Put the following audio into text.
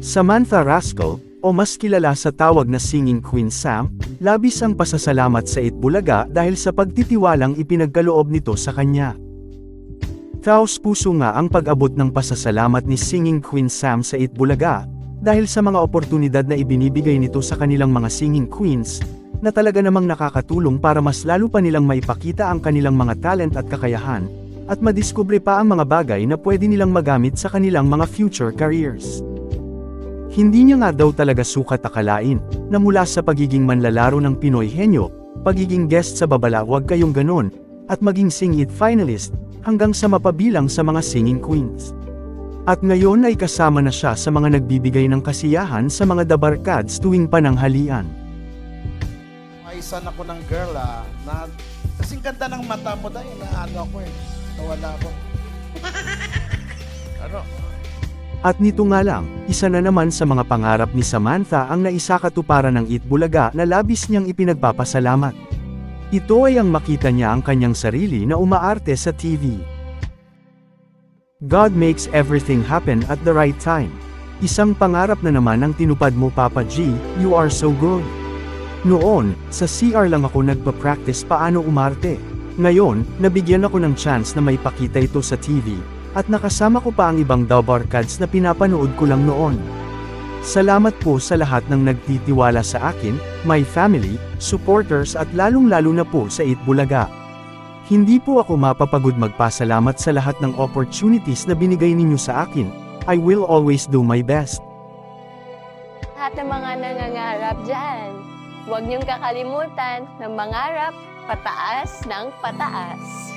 Samantha Rascal, o mas kilala sa tawag na Singing Queen Sam, labis ang pasasalamat sa Itbulaga dahil sa pagtitiwalang ipinagkaloob nito sa kanya. Taos-puso nga ang pag-abot ng pasasalamat ni Singing Queen Sam sa Itbulaga, dahil sa mga oportunidad na ibinibigay nito sa kanilang mga singing queens, na talaga namang nakakatulong para mas lalo pa nilang maipakita ang kanilang mga talent at kakayahan, at madiskubre pa ang mga bagay na pwede nilang magamit sa kanilang mga future careers. Hindi niya nga daw talaga sukat akalain, na mula sa pagiging manlalaro ng Pinoy Henyo, pagiging guest sa Babala Wag Kayong Ganon, at maging Sing It finalist, hanggang sa mapabilang sa mga singing queens. At ngayon ay kasama na siya sa mga nagbibigay ng kasiyahan sa mga dabarkads tuwing pananghalian. May son ako ng girl na kasing ganda ng mata mo dahil na ano ako nawala ako. Ano? At nito nga lang, isa na naman sa mga pangarap ni Samantha ang naisakatuparan ng Itbulaga na labis niyang ipinagpapasalamat. Ito ay ang makita niya ang kanyang sarili na umaarte sa TV. God makes everything happen at the right time. Isang pangarap na naman ang tinupad mo Papa G, you are so good. Noon, sa CR lang ako nagpa-practice paano umarte. Ngayon, nabigyan ako ng chance na may pakita ito sa TV, at nakasama ko pa ang ibang dabarkads na pinapanood ko lang noon. Salamat po sa lahat ng nagtitiwala sa akin, my family, supporters at lalong-lalo na po sa Itbulaga. Hindi po ako mapapagod magpasalamat sa lahat ng opportunities na binigay ninyo sa akin. I will always do my best. Lahat ng mga nangangarap dyan, huwag niyong kakalimutan na mangarap pataas ng pataas.